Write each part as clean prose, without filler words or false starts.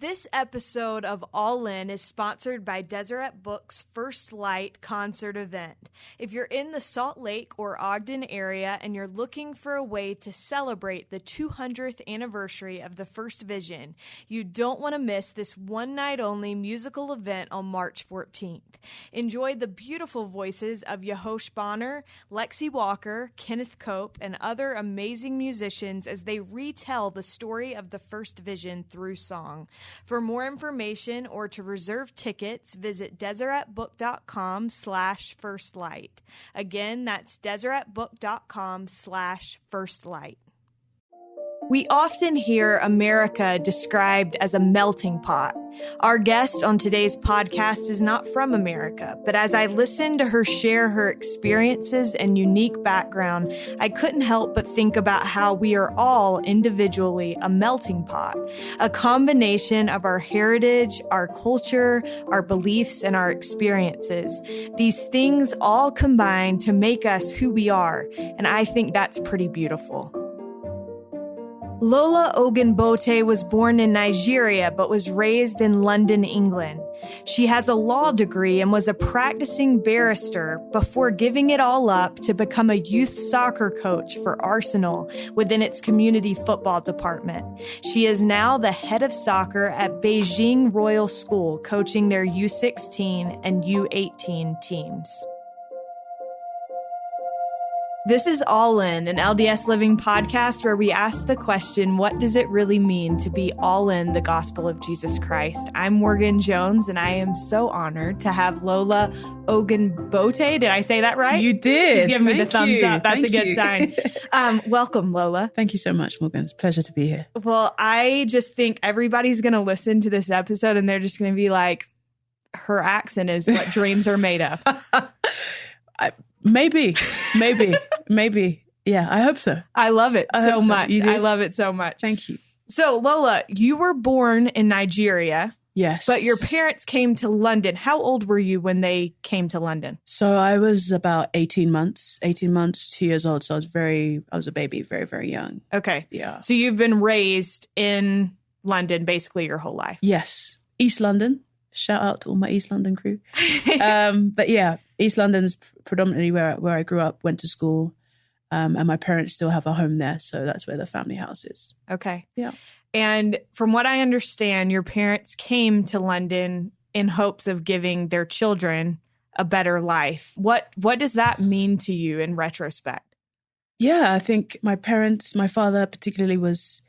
This episode of All In is sponsored by Deseret Books' First Light concert event. If you're in the Salt Lake or Ogden area and you're looking for a way to celebrate the 200th anniversary of the First Vision, you don't want to miss this one-night-only musical event on March 14th. Enjoy the beautiful voices of Yehosh Bonner, Lexi Walker, Kenneth Cope, and other amazing musicians as they retell the story of the First Vision through song. For more information or to reserve tickets, visit deseretbook.com/firstlight. Again, that's deseretbook.com/firstlight. We often hear America described as a melting pot. Our guest on today's podcast is not from America, but as I listened to her share her experiences and unique background, I couldn't help but think about how we are all individually a melting pot, a combination of our heritage, our culture, our beliefs, and our experiences. These things all combine to make us who we are, and I think that's pretty beautiful. Lola Ogunbote was born in Nigeria but was raised in London, England. She has a law degree and was a practicing barrister before giving it all up to become a youth soccer coach for Arsenal within its community football department. She is now the head of soccer at Beijing Royal School, coaching their U16 and U18 teams. This is All In, an LDS Living podcast where we ask the question, what does it really mean to be all in the gospel of Jesus Christ? I'm Morgan Jones, and I am so honored to have Lola Ogunbote. Did I say that right? You did. She's giving me the thumbs up. That's a good sign. Welcome, Lola. Thank you so much, Morgan. It's a pleasure to be here. Well, I just think everybody's going to listen to this episode, and they're just going to be like, her accent is what dreams are made of. Maybe. Yeah, I hope so. I love it so much. I love it so much. Thank you. So, Lola, you were born in Nigeria. Yes. But your parents came to London. How old were you when they came to London? So I was about 18 months, 2 years old. So I was a baby, very, very young. Okay. Yeah. So you've been raised in London basically your whole life. Yes. East London. Shout out to all my East London crew. But yeah, East London's predominantly where I grew up, went to school, and my parents still have a home there. So that's where the family house is. Okay. Yeah. And from what I understand, your parents came to London in hopes of giving their children a better life. What does that mean to you in retrospect? Yeah, I think my father particularly he was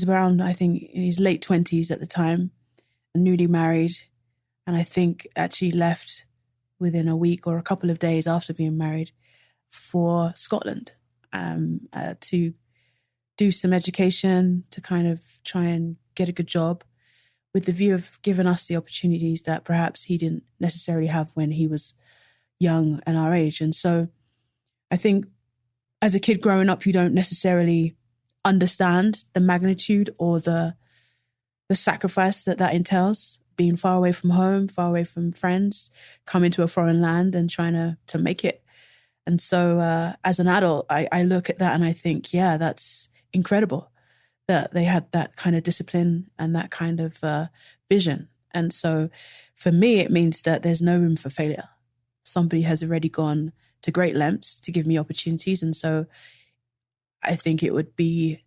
around, I think, in his late 20s at the time, newly married, and I think actually left within a week or a couple of days after being married for Scotland to do some education, to kind of try and get a good job, with the view of giving us the opportunities that perhaps he didn't necessarily have when he was young and our age. And so I think as a kid growing up, you don't necessarily understand the magnitude or the sacrifice that entails, being far away from home, far away from friends, coming to a foreign land and trying to make it. And so as an adult, I look at that and I think, yeah, that's incredible that they had that kind of discipline and that kind of vision. And so for me, it means that there's no room for failure. Somebody has already gone to great lengths to give me opportunities. And so I think it would be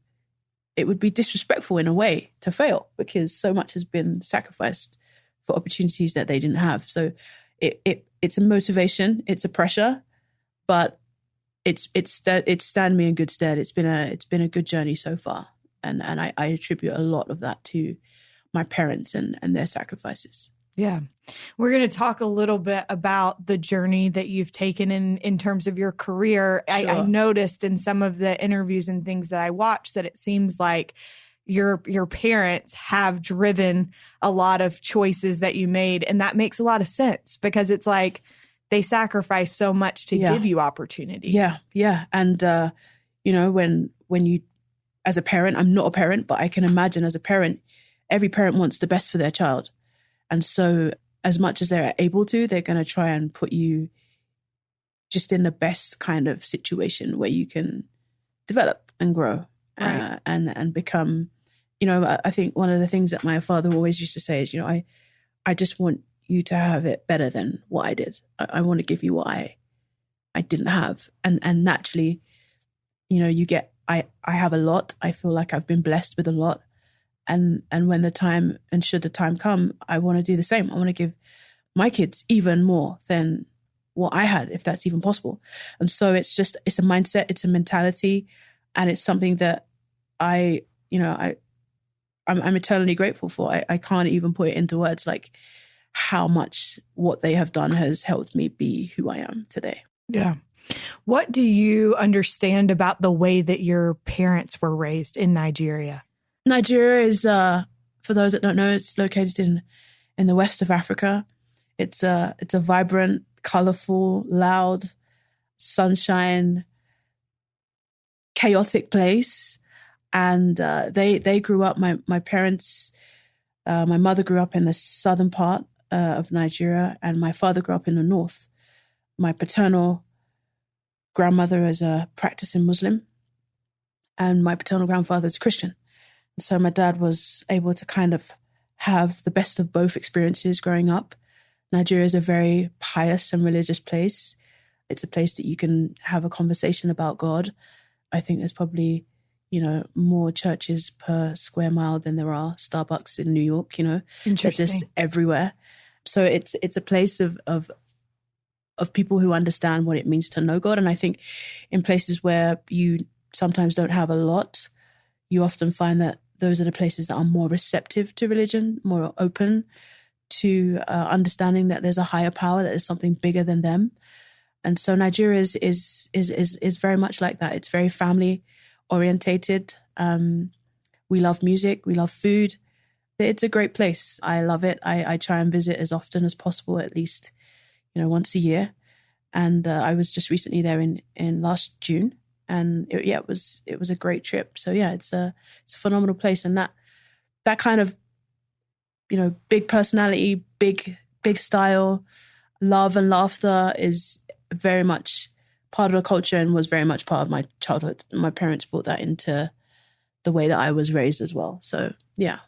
disrespectful in a way to fail, because so much has been sacrificed for opportunities that they didn't have. So it's a motivation, it's a pressure, but it's stand me in good stead. It's been a good journey so far, and I attribute a lot of that to my parents and their sacrifices. Yeah. We're going to talk a little bit about the journey that you've taken in terms of your career. Sure. I noticed in some of the interviews and things that I watched that it seems like your parents have driven a lot of choices that you made. And that makes a lot of sense, because it's like they sacrifice so much to give you opportunity. Yeah. Yeah. And, when you, as a parent, I'm not a parent, but I can imagine as a parent, every parent wants the best for their child. And so as much as they're able to, they're going to try and put you just in the best kind of situation where you can develop and grow, right, and become, I think one of the things that my father always used to say is, I just want you to have it better than what I did. I want to give you what I didn't have. And naturally, I have a lot. I feel like I've been blessed with a lot. And when the time, and should the time come, I want to do the same. I want to give my kids even more than what I had, if that's even possible. And so it's a mindset, it's a mentality, and it's something that I'm eternally grateful for. I can't even put it into words, like how much what they have done has helped me be who I am today. Yeah. What do you understand about the way that your parents were raised in Nigeria? Nigeria is, for those that don't know, it's located in the west of Africa. It's a vibrant, colorful, loud, sunshine, chaotic place. And they grew up, my parents, my mother grew up in the southern part of Nigeria, and my father grew up in the north. My paternal grandmother is a practicing Muslim, and my paternal grandfather is Christian. So my dad was able to kind of have the best of both experiences growing up. Nigeria is a very pious and religious place. It's a place that you can have a conversation about God. I think there's probably, more churches per square mile than there are Starbucks in New York, They're just everywhere. So it's a place of people who understand what it means to know God. And I think in places where you sometimes don't have a lot, you often find that those are the places that are more receptive to religion, more open to understanding that there's a higher power, that there's something bigger than them. And so Nigeria is very much like that. It's very family orientated. We love music. We love food. It's a great place. I love it. I try and visit as often as possible, at least, once a year. And I was just recently there in last June. And it was a great trip. So yeah, it's a phenomenal place. And that kind of, big personality, big style, love and laughter is very much part of the culture and was very much part of my childhood. My parents brought that into the way that I was raised as well. So yeah.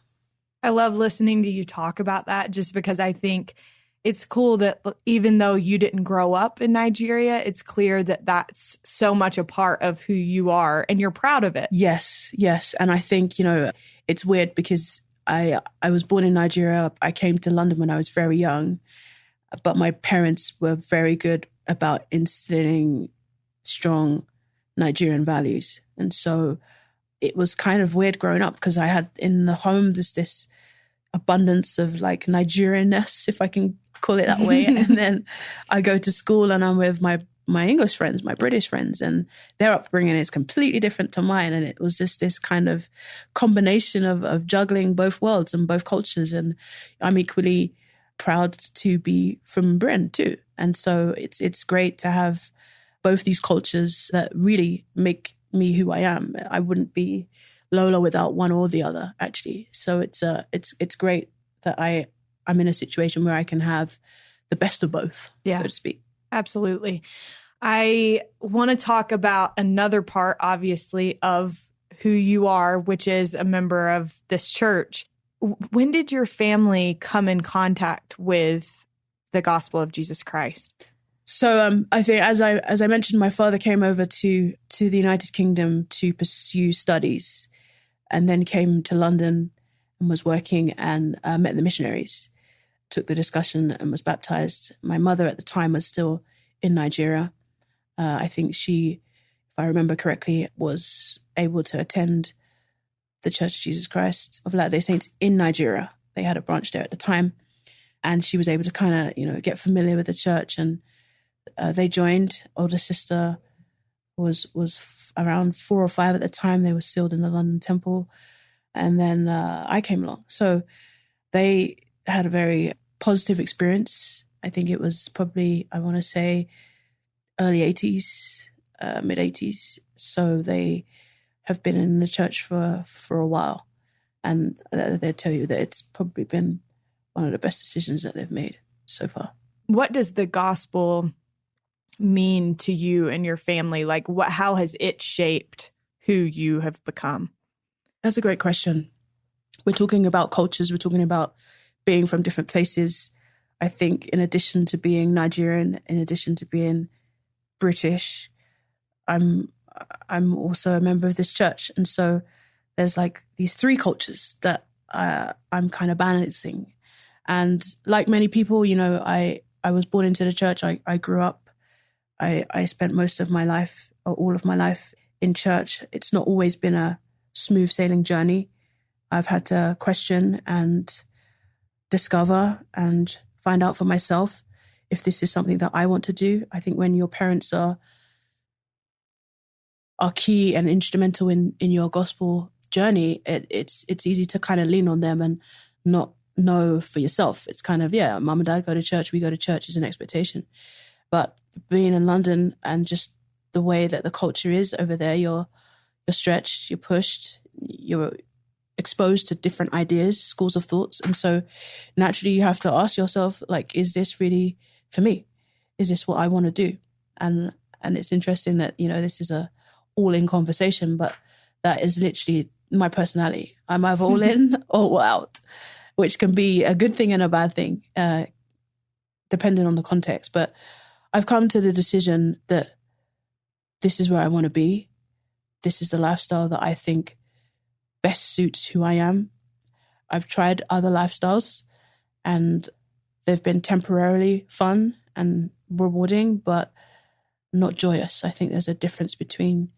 I love listening to you talk about that, just because I think it's cool that even though you didn't grow up in Nigeria, it's clear that that's so much a part of who you are and you're proud of it. Yes. And I think, it's weird because I was born in Nigeria. I came to London when I was very young, but my parents were very good about instilling strong Nigerian values. And so it was kind of weird growing up because I had in the home, there's this abundance of like Nigerianness, if I can call it that way. And then I go to school and I'm with my English friends, my British friends, and their upbringing is completely different to mine. And it was just this kind of combination of juggling both worlds and both cultures. And I'm equally proud to be from Britain too. And so it's great to have both these cultures that really make me who I am. I wouldn't be Lola without one or the other, actually. So it's great that I'm in a situation where I can have the best of both, so to speak. Absolutely. I want to talk about another part, obviously, of who you are, which is a member of this church. When did your family come in contact with the gospel of Jesus Christ? So I think, as I mentioned, my father came over to the United Kingdom to pursue studies, and then came to London and was working and met the missionaries, took the discussion and was baptized. My mother at the time was still in Nigeria. I think she, if I remember correctly, was able to attend the Church of Jesus Christ of Latter-day Saints in Nigeria. They had a branch there at the time. And she was able to kind of, get familiar with the church. And they joined. Older sister was around 4 or 5 at the time. They were sealed in the London Temple. And then I came along. So they had a very positive experience. I think it was probably, I want to say, early 80s, mid 80s. So they have been in the church for a while. And they'll tell you that it's probably been one of the best decisions that they've made so far. What does the gospel mean to you and your family? Like, how has it shaped who you have become? That's a great question. we're talking about cultures, we're talking about being from different places. I think in addition to being Nigerian, in addition to being British, I'm also a member of this church. And so there's like these three cultures that I'm kind of balancing. And like many people, you know, I was born into the church. I grew up. I spent most of my life, or all of my life, in church. It's not always been a smooth sailing journey. I've had to question and discover and find out for myself if this is something that I want to do. I think when your parents are key and instrumental in your gospel journey, it's easy to kind of lean on them and not know for yourself. It's kind of, yeah, mum and dad go to church, we go to church is an expectation. But being in London and just the way that the culture is over there, you're stretched, you're pushed, you're exposed to different ideas, schools of thoughts. And so naturally you have to ask yourself, like, is this really for me? Is this what I want to do? And it's interesting that, you know, this is a all-in conversation, but that is literally my personality. I'm either all in or all out, which can be a good thing and a bad thing, depending on the context. But I've come to the decision that this is where I want to be. This is the lifestyle that I think best suits who I am. I've tried other lifestyles and they've been temporarily fun and rewarding, but not joyous. I think there's a difference between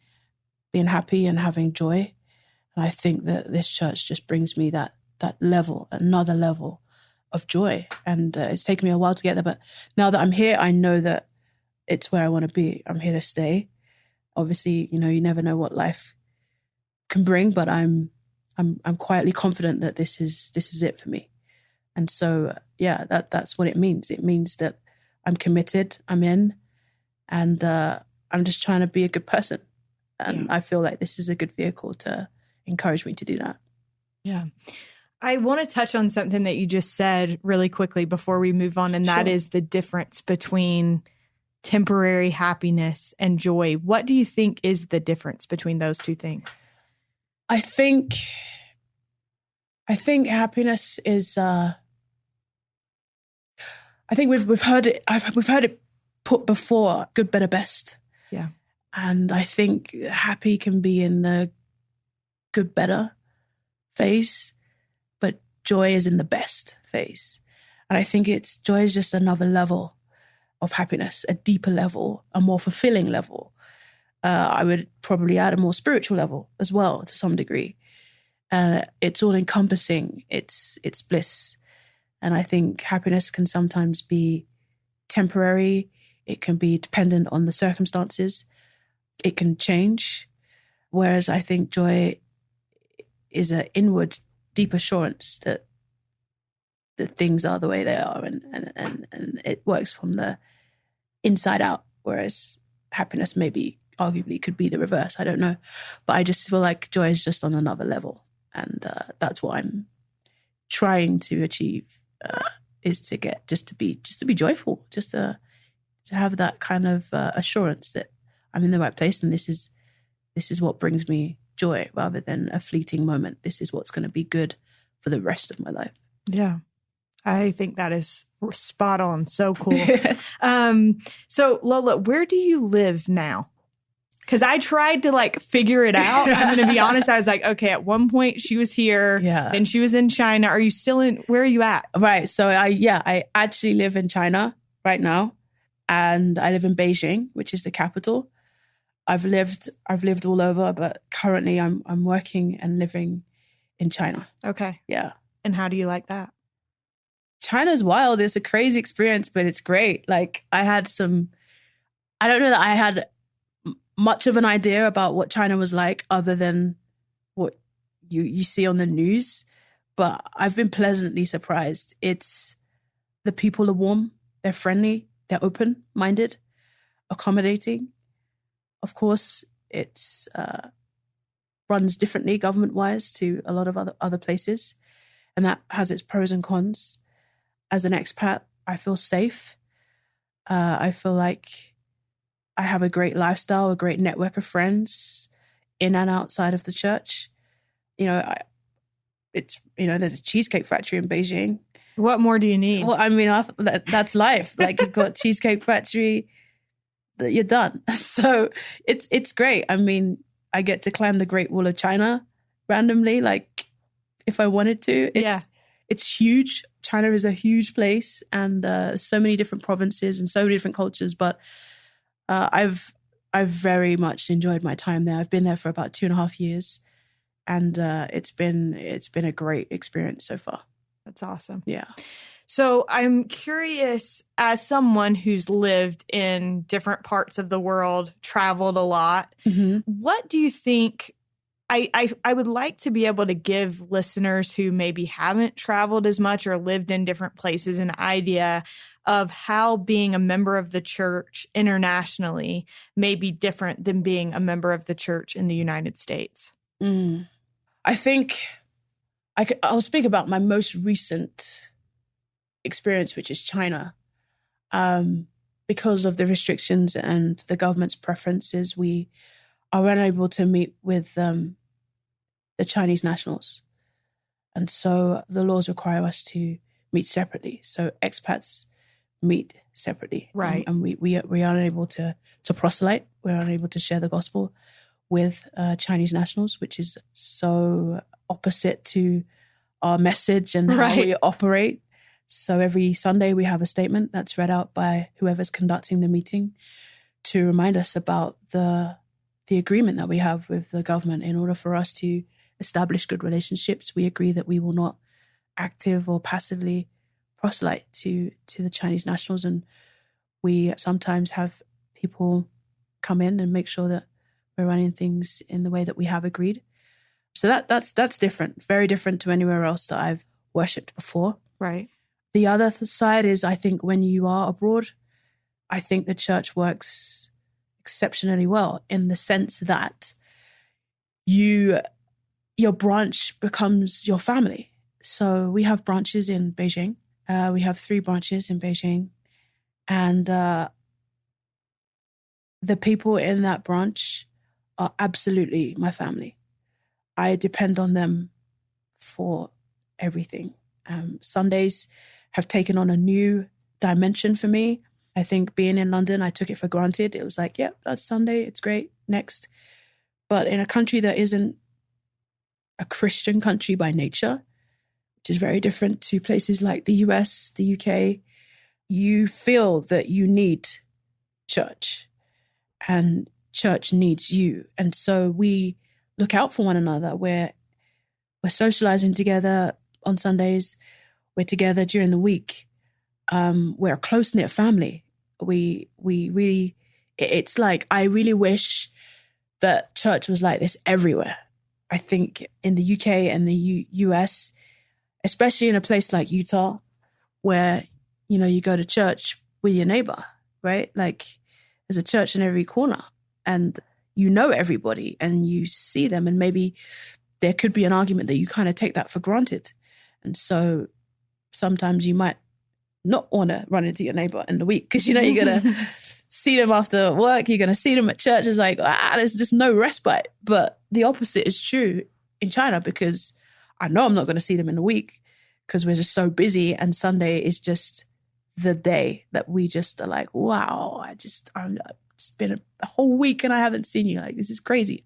being happy and having joy. And I think that this church just brings me that level, another level of joy. And it's taken me a while to get there, but now that I'm here, I know that it's where I want to be. I'm here to stay. Obviously, you know, you never know what life can bring, but I'm quietly confident that this is it for me. And so, yeah, that's what it means. It means that I'm committed, I'm in, and I'm just trying to be a good person. And I feel like this is a good vehicle to encourage me to do that. Yeah. I want to touch on something that you just said really quickly before we move on, and that is the difference between temporary happiness and joy. What do you think is the difference between those two things? I think happiness is. I think we've heard it. We've heard it put before: good, better, best. Yeah. And I think happy can be in the good, better phase, but joy is in the best phase. And I think joy is just another level of happiness, a deeper level, a more fulfilling level. I would probably add a more spiritual level as well to some degree. It's all encompassing. It's bliss. And I think happiness can sometimes be temporary. It can be dependent on the circumstances. It can change. Whereas I think joy is an inward, deep assurance that things are the way they are, and it works from the inside out. Whereas happiness maybe arguably could be the reverse. I don't know. But I just feel like joy is just on another level. And that's what I'm trying to achieve, is to get to be joyful, just to have that kind of assurance that I'm in the right place, and this is what brings me joy rather than a fleeting moment. This is what's going to be good for the rest of my life. Yeah. I think that is spot on. So cool. So Lola, where do you live now? Because I tried to figure it out. I'm going to be honest. I was like, okay, at one point she was here. Yeah. Then she was in China. Are you still where are you at? Right. So I actually live in China right now, and I live in Beijing, which is the capital. I've lived all over, but currently I'm working and living in China. Okay. Yeah. And how do you like that? China's wild. It's a crazy experience, but it's great. I don't know that I had much of an idea about what China was like other than what you see on the news, but I've been pleasantly surprised. The people are warm, they're friendly, they're open-minded, accommodating. Of course, it's runs differently government-wise to a lot of other places, and that has its pros and cons. As an expat, I feel safe. I feel like I have a great lifestyle, a great network of friends in and outside of the church. You know, it's, there's a cheesecake factory in Beijing. What more do you need? Well, I mean, that's life. Like, you've got cheesecake factory, you're done. So it's great. I mean, I get to climb the Great Wall of China randomly, like if I wanted to. It's huge. China is a huge place, and so many different provinces and so many different cultures. But I've very much enjoyed my time there. I've been there for about 2.5 years, and it's been a great experience so far. That's awesome. Yeah. So I'm curious, as someone who's lived in different parts of the world, traveled a lot, what do you think? I would like to be able to give listeners who maybe haven't traveled as much or lived in different places an idea of how being a member of the church internationally may be different than being a member of the church in the United States. I think I'll speak about my most recent experience, which is China. Because of the restrictions and the government's preferences, we are unable to meet with the Chinese nationals. And so the laws require us to meet separately. So expats meet separately. Right. And we are unable to proselyte. We're unable to share the gospel with Chinese nationals, which is so opposite to our message and how we operate. So every Sunday we have a statement that's read out by whoever's conducting the meeting to remind us about the agreement that we have with the government. In order for us to establish good relationships, we agree that we will not active or passively proselyte to the Chinese nationals. And we sometimes have people come in and make sure that we're running things in the way that we have agreed. So that's different, very different to anywhere else that I've worshipped before. Right. The other side is, I think when you are abroad, I think the church works exceptionally well in the sense that your branch becomes your family. So we have branches in Beijing. We have 3 branches in Beijing. And the people in that branch are absolutely my family. I depend on them for everything. Sundays have taken on a new dimension for me. I think being in London, I took it for granted. It was like, yep, that's Sunday. It's great. Next. But in a country that isn't a Christian country by nature, which is very different to places like the US, the UK, you feel that you need church and church needs you. And so we look out for one another. We're socializing together on Sundays. We're together during the week. We're a close-knit family. We really, it's like, I really wish that church was like this everywhere. I think in the UK and the US, especially in a place like Utah, where, you go to church with your neighbor, right? Like, there's a church in every corner and you know everybody and you see them, and maybe there could be an argument that you kind of take that for granted. And so sometimes you might not want to run into your neighbor in the week because, you're going to see them after work. You're going to see them at church. It's like, there's just no respite. But the opposite is true in China, because I know I'm not going to see them in the week because we're just so busy. And Sunday is just the day that we just are like, wow, it's been a whole week and I haven't seen you. Like, this is crazy.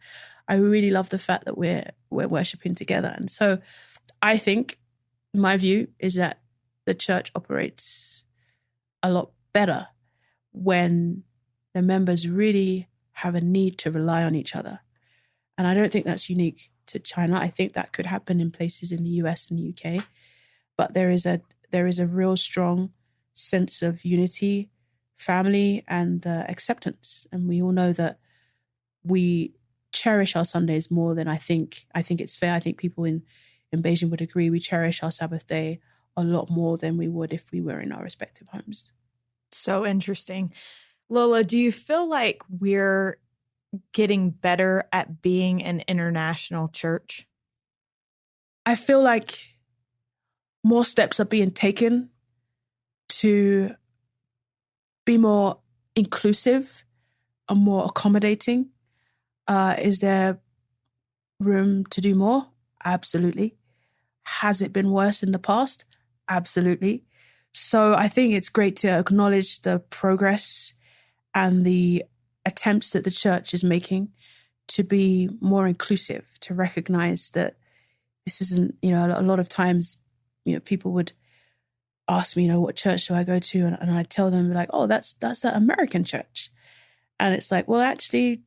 I really love the fact that we're worshiping together. And so I think my view is that the church operates a lot better when the members really have a need to rely on each other. And I don't think that's unique to China. I think that could happen in places in the US and the UK. But there is a real strong sense of unity, family, and acceptance. And we all know that we cherish our Sundays more than I think it's fair. I think people in Beijing would agree. We cherish our Sabbath day a lot more than we would if we were in our respective homes. So interesting. Lola, do you feel like we're getting better at being an international church? I feel like more steps are being taken to be more inclusive and more accommodating. Is there room to do more? Absolutely. Has it been worse in the past? Absolutely. So I think it's great to acknowledge the progress and the attempts that the church is making to be more inclusive, to recognize that this isn't, a lot of times, people would ask me, what church do I go to? And I tell them like, oh, that's that American church. And it's like, well, actually,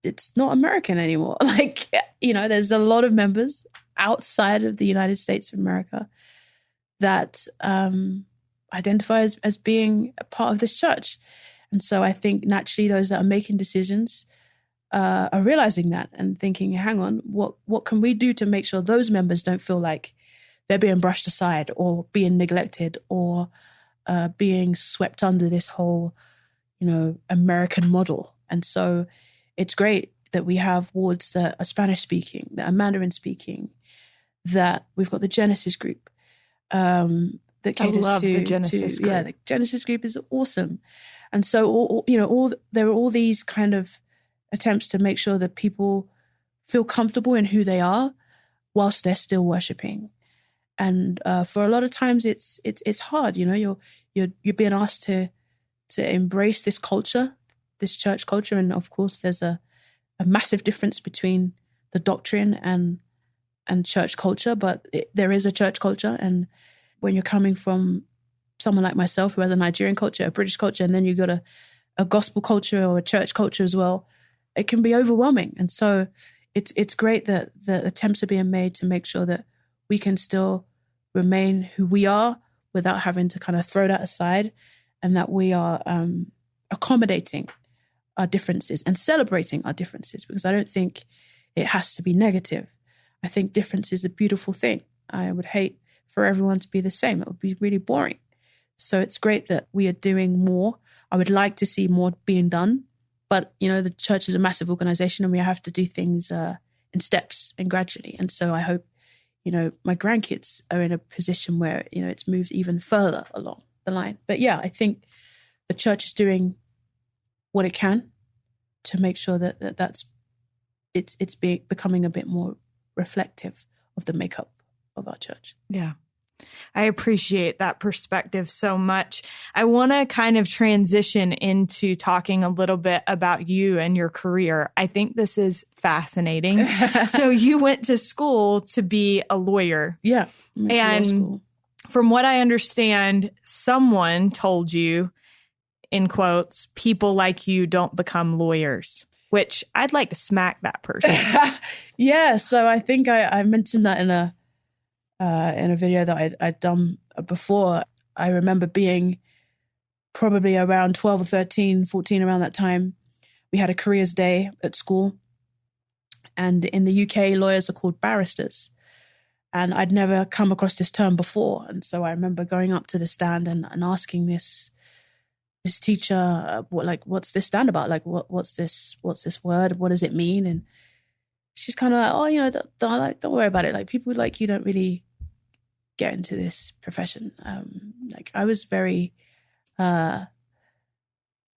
it's not American anymore. Like, there's a lot of members outside of the United States of America that identify as being a part of this church. And so I think naturally those that are making decisions are realizing that and thinking, hang on, what can we do to make sure those members don't feel like they're being brushed aside or being neglected or being swept under this whole, American model. And so it's great that we have wards that are Spanish speaking, that are Mandarin speaking, that we've got the Genesis group that caters I love to, the Genesis group. Yeah, the Genesis group is awesome. And so, there are all these kind of attempts to make sure that people feel comfortable in who they are whilst they're still worshiping. And for a lot of times it's hard, you're being asked to embrace this culture, this church culture. And of course there's a massive difference between the doctrine and church culture, but there is a church culture. And when you're coming from someone like myself who has a Nigerian culture, a British culture, and then you've got a gospel culture or a church culture as well, it can be overwhelming. And so it's great that the attempts are being made to make sure that we can still remain who we are without having to kind of throw that aside, and that we are accommodating our differences and celebrating our differences, because I don't think it has to be negative. I think difference is a beautiful thing. I would hate for everyone to be the same. It would be really boring. So it's great that we are doing more. I would like to see more being done. But, the church is a massive organization and we have to do things in steps and gradually. And so I hope, my grandkids are in a position where, it's moved even further along the line. But yeah, I think the church is doing what it can to make sure that it's becoming a bit more reflective of the makeup of our church. Yeah. I appreciate that perspective so much. I want to kind of transition into talking a little bit about you and your career. I think this is fascinating. So you went to school to be a lawyer. Yeah. And from what I understand, someone told you, in quotes, people like you don't become lawyers, which I'd like to smack that person. Yeah. So I think I mentioned that in a video that I'd done before. I remember being probably around 12 or 13, 14, around that time. We had a careers day at school. And in the UK, lawyers are called barristers. And I'd never come across this term before. And so I remember going up to the stand and asking this teacher, what's this stand about? Like, what's this word? What does it mean? And she's kind of like, oh, don't worry about it. Like, people like you don't really get into this profession. I was very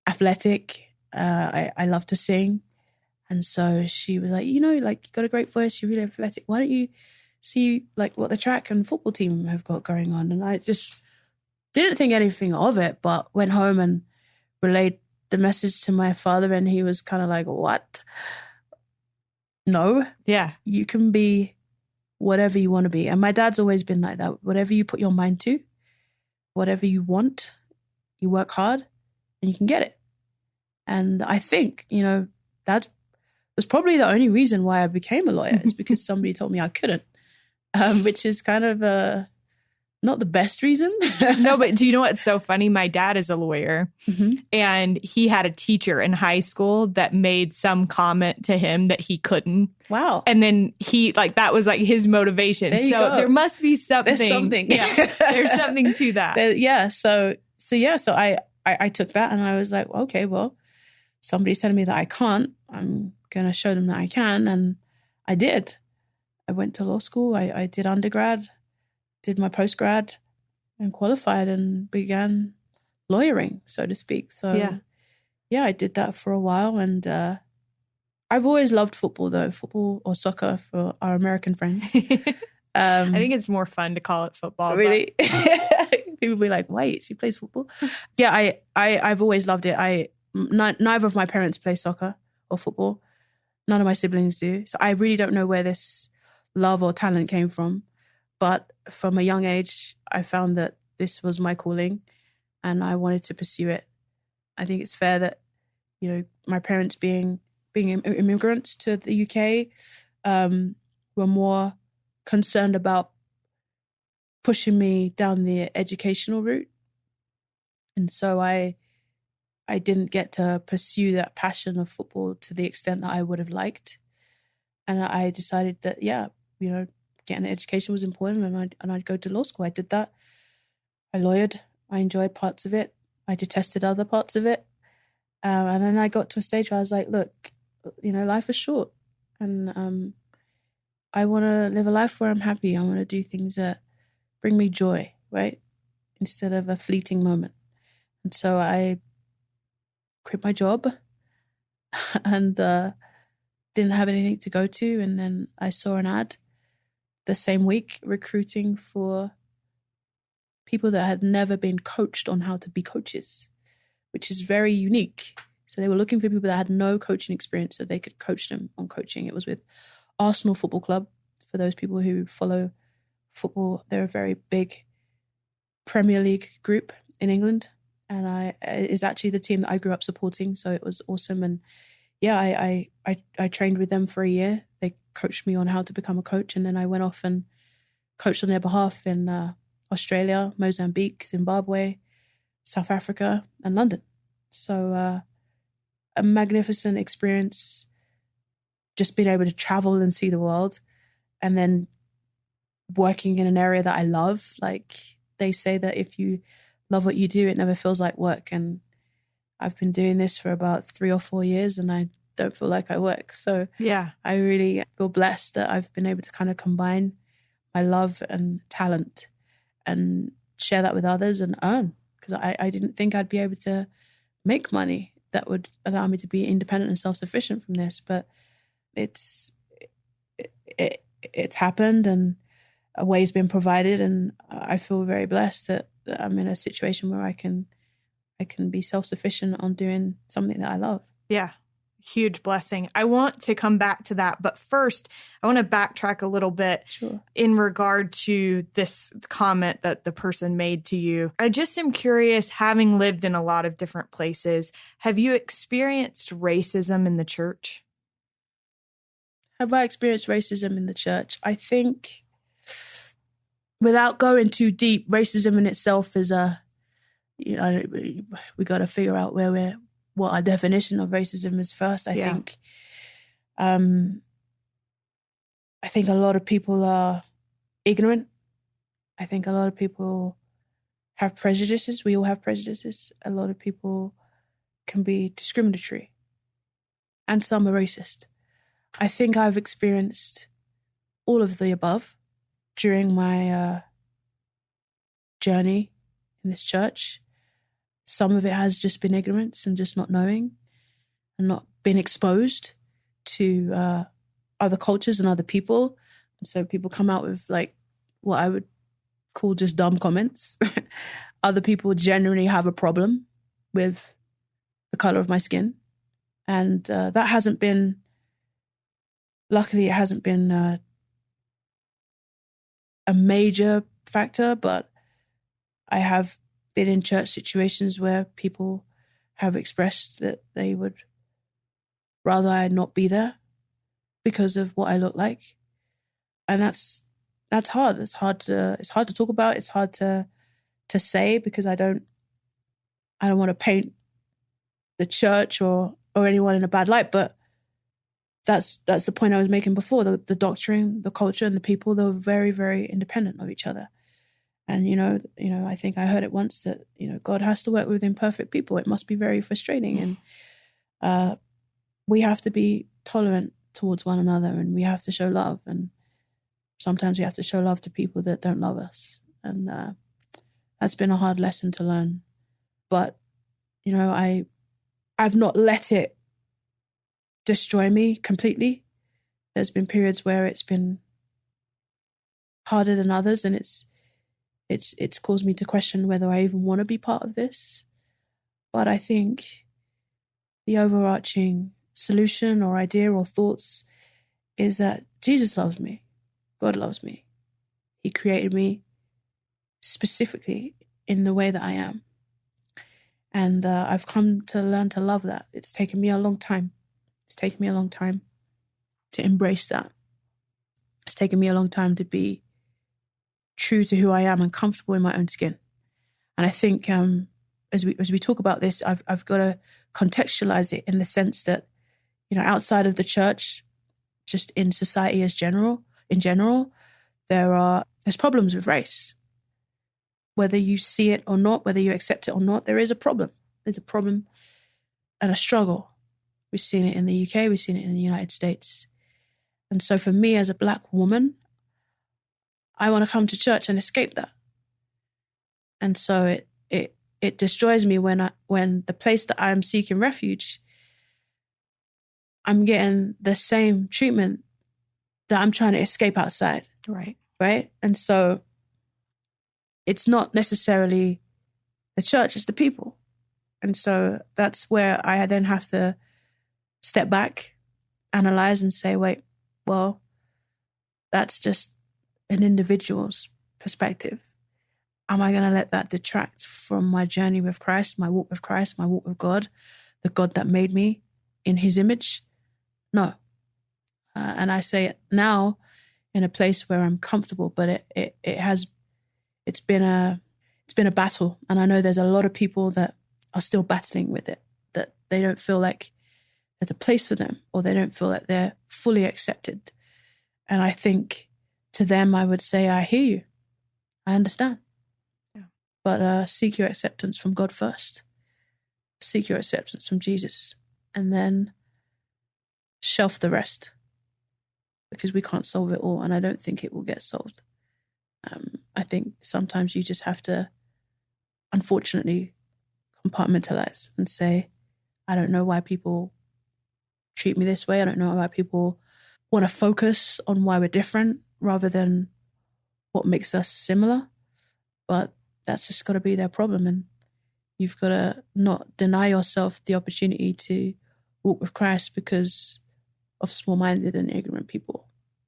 athletic. I love to sing. And so she was like, you got a great voice. You're really athletic. Why don't you see what the track and football team have got going on? And I just didn't think anything of it, but went home and relayed the message to my father. And he was kind of like, what? No. Yeah. You can be whatever you want to be. And my dad's always been like that. Whatever you put your mind to, whatever you want, you work hard and you can get it. And I think, that was probably the only reason why I became a lawyer, is because somebody told me I couldn't, which is kind of not the best reason. No, but do you know what's so funny? My dad is a lawyer, and he had a teacher in high school that made some comment to him that he couldn't. Wow. And then that was his motivation. So there must be something. There's something. Yeah, there's something to that. So I took that and I was like, okay, well, somebody's telling me that I can't. I'm going to show them that I can. And I did. I went to law school. I did undergrad, did my postgrad, and qualified and began lawyering, so to speak. So yeah, I did that for a while. And I've always loved football, though, football or soccer for our American friends. I think it's more fun to call it football. Really? People be like, wait, she plays football? Yeah, I've always loved it. Neither of my parents play soccer or football. None of my siblings do. So I really don't know where this love or talent came from. But from a young age, I found that this was my calling and I wanted to pursue it. I think it's fair that, you know, my parents being immigrants to the UK were more concerned about pushing me down the educational route. And so I didn't get to pursue that passion of football to the extent that I would have liked. And I decided that, yeah, you know, getting an education was important and I'd go to law school. I did that. I lawyered. I enjoyed parts of it. I detested other parts of it. And then I got to a stage where I was like, look, you know, life is short. And I want to live a life where I'm happy. I want to do things that bring me joy, right? Instead of a fleeting moment. And so I quit my job and didn't have anything to go to. And then I saw an ad the same week recruiting for people that had never been coached on how to be coaches, which is very unique. So they were looking for people that had no coaching experience so they could coach them on coaching. It was with Arsenal Football Club. For those people who follow football, they're a very big Premier League group in England. And is actually the team that I grew up supporting. So it was awesome. And yeah, I trained with them for a year. They coached me on how to become a coach. And then I went off and coached on their behalf in Australia, Mozambique, Zimbabwe, South Africa, and London. So a magnificent experience, just being able to travel and see the world, and then working in an area that I love. Like they say that if you love what you do, it never feels like work. And I've been doing this for about 3 or 4 years and I don't feel like I work. So yeah, I really feel blessed that I've been able to kind of combine my love and talent and share that with others and earn. Because I didn't think I'd be able to make money that would allow me to be independent and self-sufficient from this. But it's happened and a way's been provided, and I feel very blessed that I'm in a situation where I can be self-sufficient on doing something that I love. Yeah. Huge blessing. I want to come back to that, but first I want to backtrack a little bit. Sure. In regard to this comment that the person made to you. I just am curious, having lived in a lot of different places, have you experienced racism in the church? Have I experienced racism in the church? I think, without going too deep, racism in itself is we got to figure out what our definition of racism is first. I think a lot of people are ignorant. I think a lot of people have prejudices. We all have prejudices. A lot of people can be discriminatory, and some are racist. I think I've experienced all of the above during my journey in this church. Some of it has just been ignorance and just not knowing and not being exposed to other cultures and other people. And so people come out with like what I would call just dumb comments. Other people genuinely have a problem with the color of my skin. And that hasn't been, luckily it hasn't been a major factor, but I have been in church situations where people have expressed that they would rather I not be there because of what I look like. And that's hard. It's hard to talk about. It's hard to say because I don't want to paint the church or anyone in a bad light, but that's the point I was making before. The doctrine, the culture, and the people, they were very, very independent of each other. And, I think I heard it once that, God has to work with imperfect people. It must be very frustrating. And we have to be tolerant towards one another, and we have to show love. And sometimes we have to show love to people that don't love us. And that's been a hard lesson to learn. But, I've not let it destroy me completely. There's been periods where it's been harder than others, and it's caused me to question whether I even want to be part of this. But I think the overarching solution or idea or thoughts is that Jesus loves me. God loves me. He created me specifically in the way that I am. And I've come to learn to love that. It's taken me a long time. It's taken me a long time to embrace that. It's taken me a long time to be true to who I am and comfortable in my own skin. And I think as we talk about this, I've got to contextualize it in the sense that, outside of the church, just in society in general, there's problems with race. Whether you see it or not, whether you accept it or not, there is a problem. There's a problem and a struggle. We've seen it in the UK, we've seen it in the United States. And so for me as a Black woman, I want to come to church and escape that. And so it destroys me when the place that I'm seeking refuge, I'm getting the same treatment that I'm trying to escape outside. Right? And so it's not necessarily the church, it's the people. And so that's where I then have to step back, analyze and say, wait, well, that's just an individual's perspective. Am I going to let that detract from my journey with Christ, my walk with Christ, my walk with God, the God that made me in his image? No. And I say it now in a place where I'm comfortable, but it's been a battle. And I know there's a lot of people that are still battling with it, that they don't feel like there's a place for them, or they don't feel like they're fully accepted. And I think to them, I would say, I hear you. I understand. Yeah. But seek your acceptance from God first. Seek your acceptance from Jesus. And then shelf the rest. Because we can't solve it all. And I don't think it will get solved. I think sometimes you just have to, unfortunately, compartmentalize and say, I don't know why people treat me this way. I don't know why people want to focus on why we're different rather than what makes us similar. But that's just got to be their problem. And you've got to not deny yourself the opportunity to walk with Christ because of small-minded and ignorant people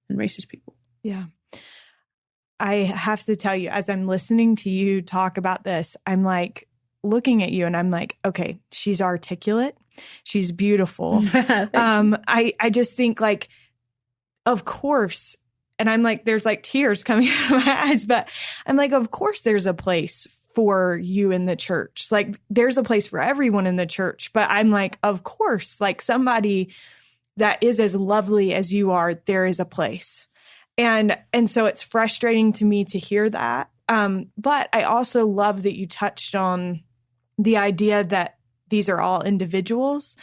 and racist people. Yeah. I have to tell you, as I'm listening to you talk about this, I'm like looking at you and I'm like, okay, she's articulate. She's beautiful. I just think like, of course. And I'm like, there's like tears coming out of my eyes, but I'm like, of course there's a place for you in the church. Like there's a place for everyone in the church, but I'm like, of course, like somebody that is as lovely as you are, there is a place. And so it's frustrating to me to hear that. But I also love that you touched on the idea that these are all individuals.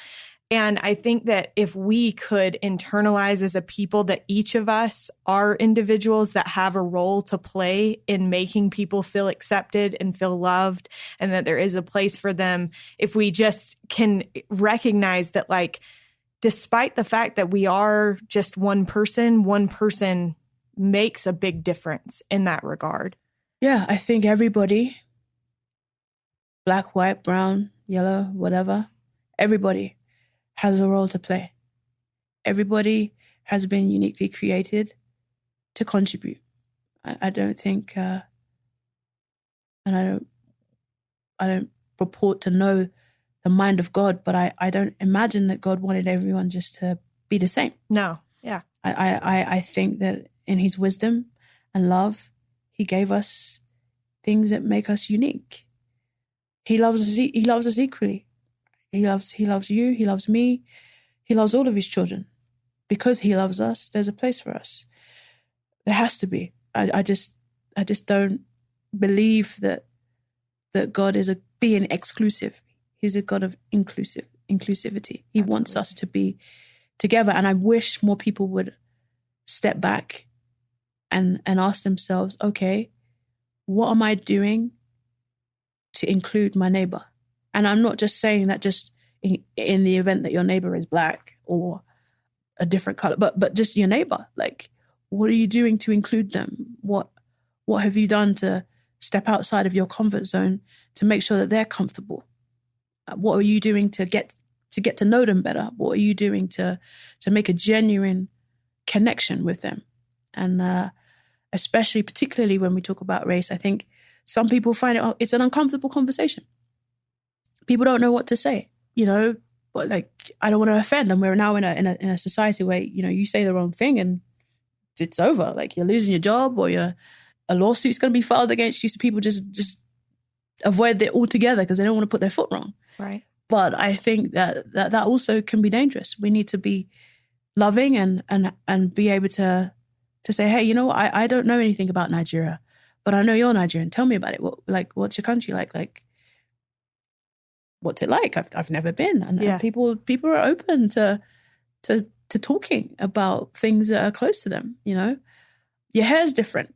And I think that if we could internalize as a people that each of us are individuals that have a role to play in making people feel accepted and feel loved, and that there is a place for them, if we just can recognize that, like, despite the fact that we are just one person makes a big difference in that regard. Yeah, I think everybody, black, white, brown, yellow, whatever, everybody has a role to play. Everybody has been uniquely created to contribute. I don't think, and I don't purport to know the mind of God, but I don't imagine that God wanted everyone just to be the same. No, yeah. I think that in his wisdom and love, he gave us things that make us unique. He loves us equally. He loves you, he loves me, he loves all of his children. Because he loves us, there's a place for us. There has to be. I just don't believe that God is a being exclusive. He's a God of inclusivity. He Absolutely. wants us to be together. And I wish more people would step back and ask themselves, okay, what am I doing to include my neighbor? And I'm not just saying that just in the event that your neighbor is black or a different color, but just your neighbor. Like, What are you doing to include them? What have you done to step outside of your comfort zone to make sure that they're comfortable? What are you doing to get to know them better? What are you doing to make a genuine connection with them? And especially, particularly when we talk about race, I think some people find it's an uncomfortable conversation. People don't know what to say, but like, I don't want to offend. And we're now in a society where, you say the wrong thing and it's over. Like, you're losing your job, or a lawsuit's going to be filed against you. So people just avoid it altogether because they don't want to put their foot wrong. Right. But I think that also can be dangerous. We need to be loving and be able to say, hey, I don't know anything about Nigeria, but I know you're Nigerian. Tell me about it. What's your country like? Like, what's it like? I've never been. And people are open to talking about things that are close to them. Your hair's different.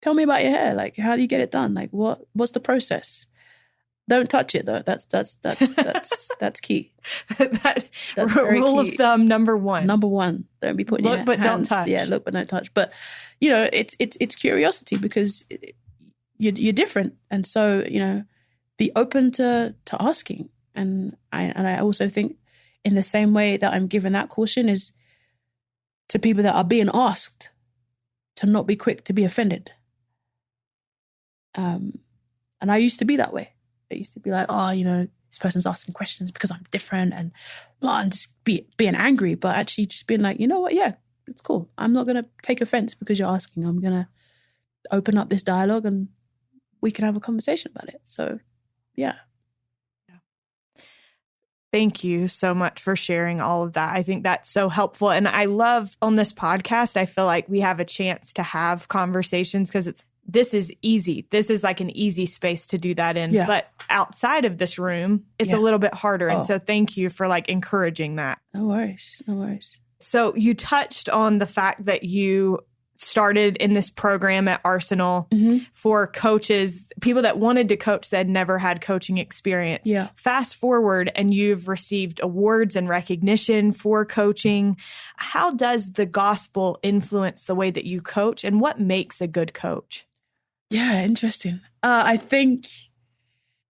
Tell me about your hair. Like, how do you get it done? Like, what's the process? Don't touch it though. That's key. That's rule key. Of thumb number one. Don't be putting look your but hands. don't touch. Yeah, look but don't touch. But it's curiosity because you're different, and so be open to asking. And I also think in the same way that I'm giving that caution is to people that are being asked to not be quick to be offended. And I used to be that way. I used to be like, this person's asking questions because I'm different and blah, and just being angry, but actually just being like, you know what? Yeah, it's cool. I'm not going to take offense because you're asking. I'm going to open up this dialogue and we can have a conversation about it. So, yeah. Thank you so much for sharing all of that. I think that's so helpful. And I love on this podcast, I feel like we have a chance to have conversations because this is easy. This is like an easy space to do that in. Yeah. But outside of this room, it's a little bit harder. And so thank you for like encouraging that. No worries. So you touched on the fact that you started in this program at Arsenal for coaches, people that wanted to coach that had never had coaching experience. Yeah. Fast forward and you've received awards and recognition for coaching. How does the gospel influence the way that you coach, and what makes a good coach? Yeah, interesting. I think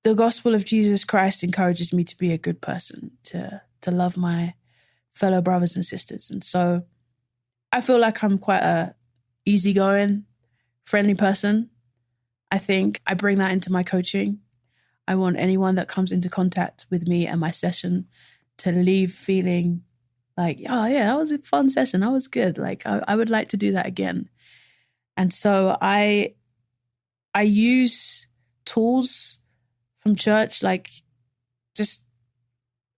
the gospel of Jesus Christ encourages me to be a good person, to love my fellow brothers and sisters. And so I feel like I'm quite a easygoing, friendly person. I think I bring that into my coaching. I want anyone that comes into contact with me and my session to leave feeling like, oh yeah, that was a fun session. That was good. Like I would like to do that again. And so I use tools from church, like just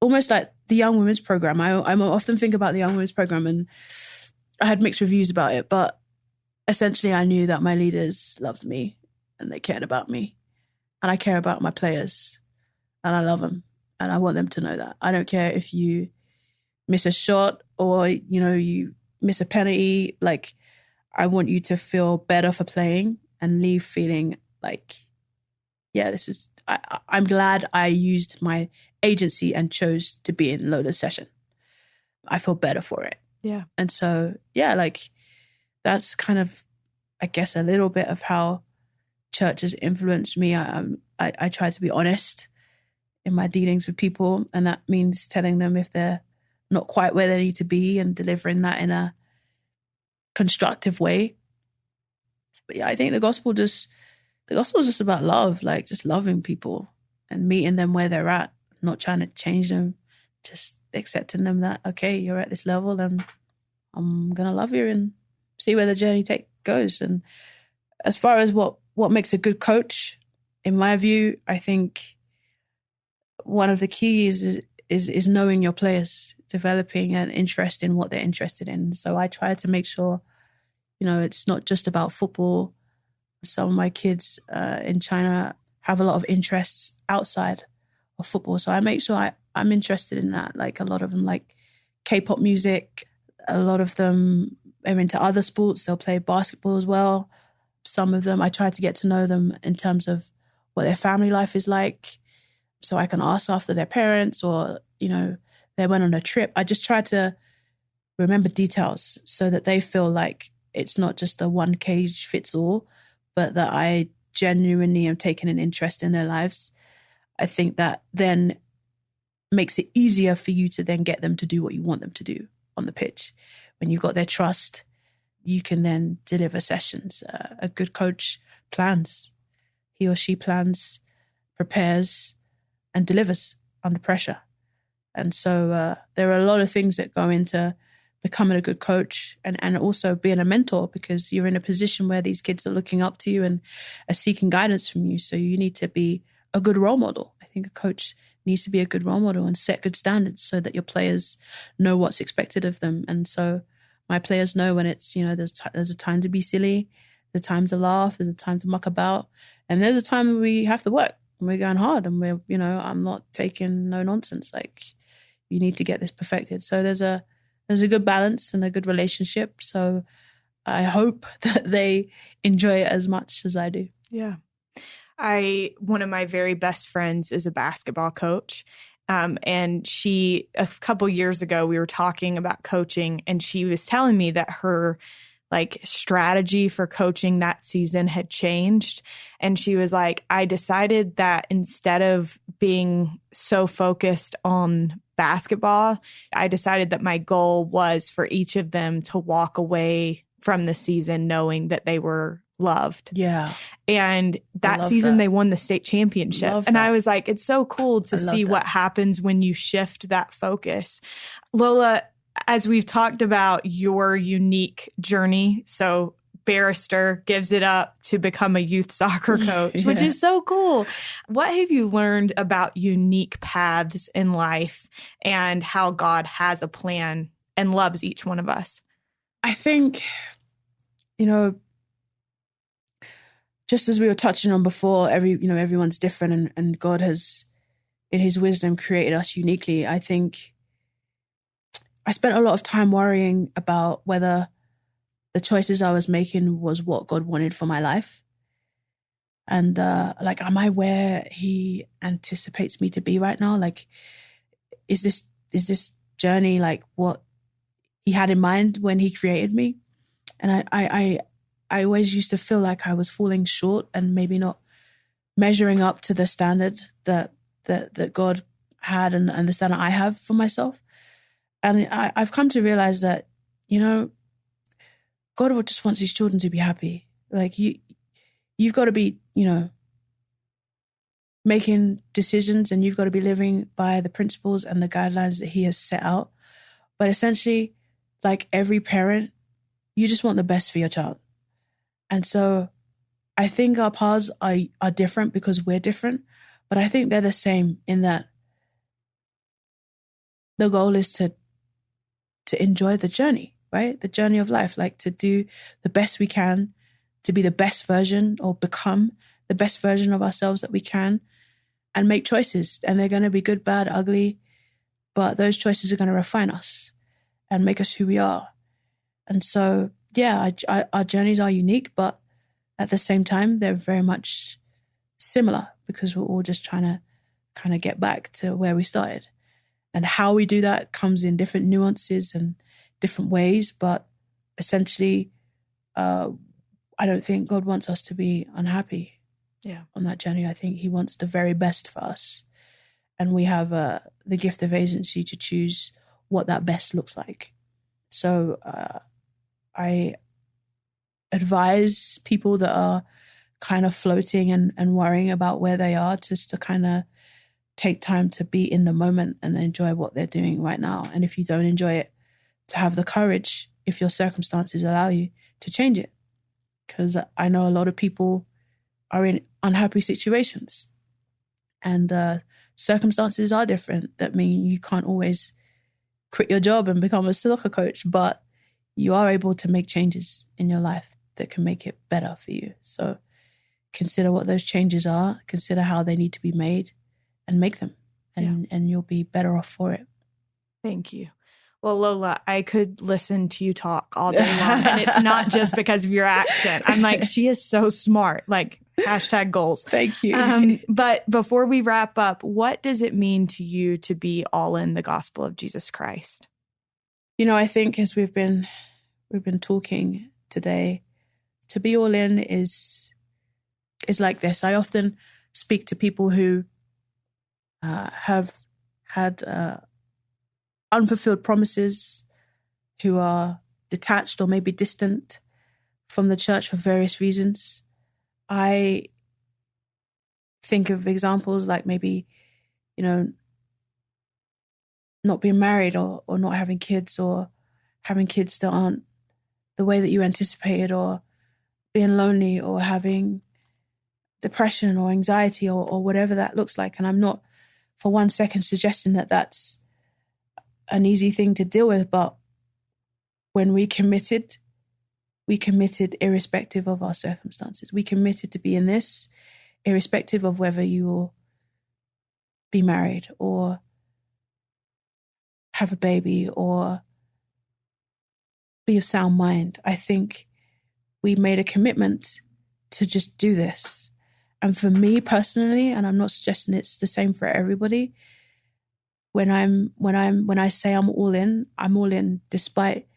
almost like the Young Women's Program. I often think about the Young Women's Program, and I had mixed reviews about it, but essentially I knew that my leaders loved me and they cared about me, and I care about my players and I love them and I want them to know that. I don't care if you miss a shot or, you miss a penalty. Like, I want you to feel better for playing and leave feeling like, yeah, I'm glad I used my agency and chose to be in Lola's session. I feel better for it. Yeah. And so, yeah, like that's kind of, I guess, a little bit of how church has influenced me. I try to be honest in my dealings with people, and that means telling them if they're not quite where they need to be and delivering that in a constructive way. But yeah, I think the gospel is just about love, like just loving people and meeting them where they're at, not trying to change them, just accepting them that, okay, you're at this level and I'm going to love you and see where the journey goes. And as far as what makes a good coach, in my view, I think one of the keys is knowing your players, developing an interest in what they're interested in. So I try to make sure, it's not just about football. Some of my kids in China have a lot of interests outside of football. So I make sure I'm interested in that. Like, a lot of them like K-pop music. A lot of them are into other sports. They'll play basketball as well. Some of them, I try to get to know them in terms of what their family life is like, so I can ask after their parents, or, they went on a trip. I just try to remember details so that they feel like it's not just a one cage fits all, but that I genuinely am taking an interest in their lives. I think that then makes it easier for you to then get them to do what you want them to do on the pitch. When you've got their trust, you can then deliver sessions. A good coach plans. He or she plans, prepares, and delivers under pressure. And so there are a lot of things that go into becoming a good coach and also being a mentor, because you're in a position where these kids are looking up to you and are seeking guidance from you. So you need to be a good role model. I think a coach needs to be a good role model and set good standards so that your players know what's expected of them. And so my players know when it's, there's a time to be silly, there's a time to laugh, there's a time to muck about, and there's a time when we have to work and we're going hard and we're, I'm not taking no nonsense. Like, you need to get this perfected. So there's a good balance and a good relationship. So I hope that they enjoy it as much as I do. Yeah. One of my very best friends is a basketball coach. And a couple years ago, we were talking about coaching, and she was telling me that her strategy for coaching that season had changed. And she was like, I decided that instead of being so focused on basketball, I decided that my goal was for each of them to walk away from the season knowing that they were loved. Yeah. And that season they won the state championship. And I was like, it's so cool to see what happens when you shift that focus. Lola, as we've talked about your unique journey, so barrister gives it up to become a youth soccer coach, which is so cool. What have you learned about unique paths in life and how God has a plan and loves each one of us? I think, just as we were touching on before, everyone's different, and God has, in his wisdom, created us uniquely. I think I spent a lot of time worrying about whether the choices I was making was what God wanted for my life. And am I where he anticipates me to be right now? Is this journey what he had in mind when he created me? And I always used to feel like I was falling short and maybe not measuring up to the standard that God had and the standard I have for myself. And I've come to realize that, God just wants his children to be happy. You've got to be, making decisions, and you've got to be living by the principles and the guidelines that he has set out. But essentially, like every parent, you just want the best for your child. And so I think our paths are different because we're different, but I think they're the same in that the goal is to enjoy the journey, right? The journey of life, to do the best we can, to be the best version or become the best version of ourselves that we can, and make choices. And they're going to be good, bad, ugly, but those choices are going to refine us and make us who we are. And so, our journeys are unique, but at the same time, they're very much similar because we're all just trying to kind of get back to where we started. And how we do that comes in different nuances and different ways. But essentially, I don't think God wants us to be unhappy on that journey. I think he wants the very best for us. And we have the gift of agency to choose what that best looks like. So I advise people that are kind of floating and worrying about where they are just to kind of take time to be in the moment and enjoy what they're doing right now. And if you don't enjoy it, to have the courage, if your circumstances allow you, to change it. Because I know a lot of people are in unhappy situations and circumstances are different. That mean you can't always quit your job and become a soccer coach, but you are able to make changes in your life that can make it better for you. So consider what those changes are, consider how they need to be made, and make them, and you'll be better off for it. Thank you. Well, Lola, I could listen to you talk all day long, and it's not just because of your accent. I'm like, she is so smart, #goals. Thank you. But before we wrap up, what does it mean to you to be all in the gospel of Jesus Christ? I think as we've been talking today, to be all in is like this. I often speak to people who have had unfulfilled promises, who are detached or maybe distant from the church for various reasons. I think of examples like maybe, not being married or not having kids, or having kids that aren't the way that you anticipated, or being lonely, or having depression or anxiety or whatever that looks like. And I'm not for 1 second suggesting that that's an easy thing to deal with, but when we committed irrespective of our circumstances. We committed to be in this irrespective of whether you will be married or have a baby or be of sound mind. I think we made a commitment to just do this. And for me personally, and I'm not suggesting it's the same for everybody, when I say I'm all in despite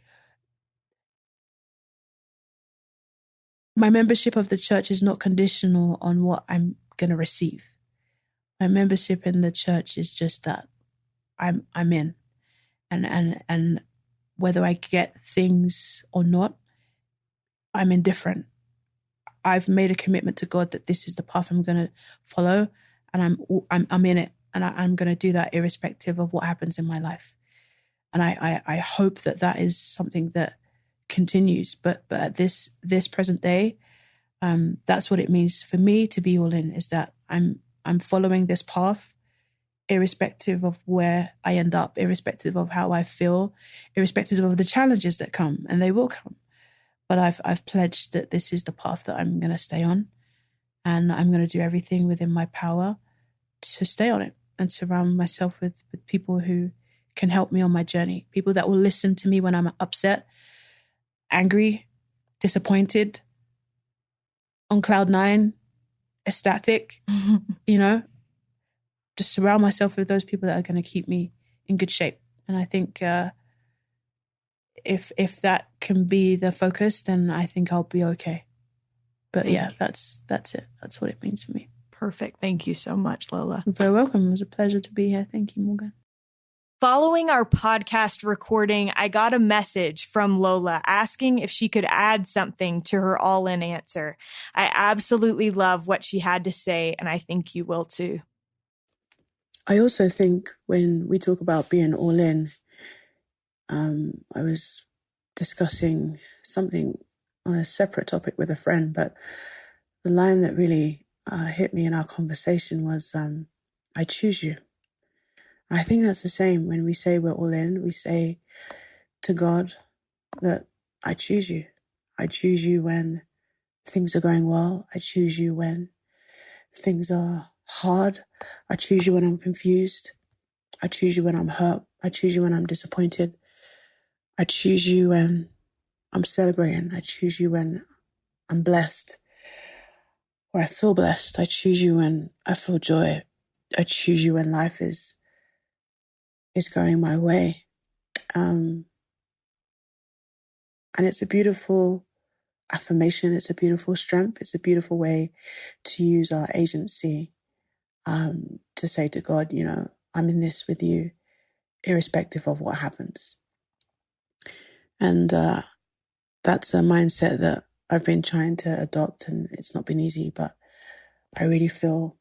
my membership of the church is not conditional on what I'm going to receive. My membership in the church is just that I'm in, and whether I get things or not, I'm indifferent. I've made a commitment to God that this is the path I'm going to follow, and I'm in it, and I'm going to do that irrespective of what happens in my life. And I hope that is something that continues. But at this present day, that's what it means for me to be all in, is that I'm following this path irrespective of where I end up, irrespective of how I feel, irrespective of the challenges that come, and they will come. But I've pledged that this is the path that I'm going to stay on, and I'm going to do everything within my power to stay on it and surround myself with people who can help me on my journey, people that will listen to me when I'm upset, angry, disappointed, on cloud nine, ecstatic, just surround myself with those people that are going to keep me in good shape. And I think if that can be the focus, then I think I'll be okay. But that's it. That's what it means for me. Perfect. Thank you so much, Lola. You're very welcome. It was a pleasure to be here. Thank you, Morgan. Following our podcast recording, I got a message from Lola asking if she could add something to her all-in answer. I absolutely love what she had to say, and I think you will too. I also think when we talk about being all in, I was discussing something on a separate topic with a friend, but the line that really hit me in our conversation was, I choose you. I think that's the same when we say we're all in. We say to God that I choose you. I choose you when things are going well. I choose you when things are hard. I choose you when I'm confused. I choose you when I'm hurt. I choose you when I'm disappointed. I choose you when I'm celebrating. I choose you when I'm blessed or I feel blessed. I choose you when I feel joy. I choose you when life is going my way. And it's a beautiful affirmation. It's a beautiful strength. It's a beautiful way to use our agency to say to God, I'm in this with you, irrespective of what happens. And that's a mindset that I've been trying to adopt, and it's not been easy, but I really feel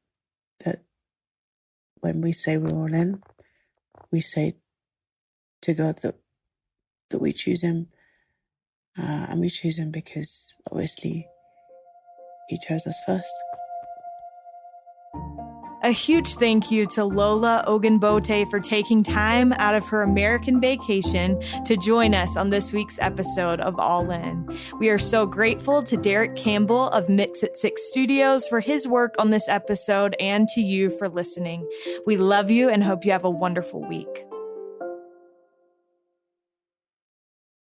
that when we say we're all in, we say to God that we choose him, and we choose him because obviously he chose us first. A huge thank you to Lola Ogunbote for taking time out of her American vacation to join us on this week's episode of All In. We are so grateful to Derek Campbell of Mix at Six Studios for his work on this episode, and to you for listening. We love you and hope you have a wonderful week.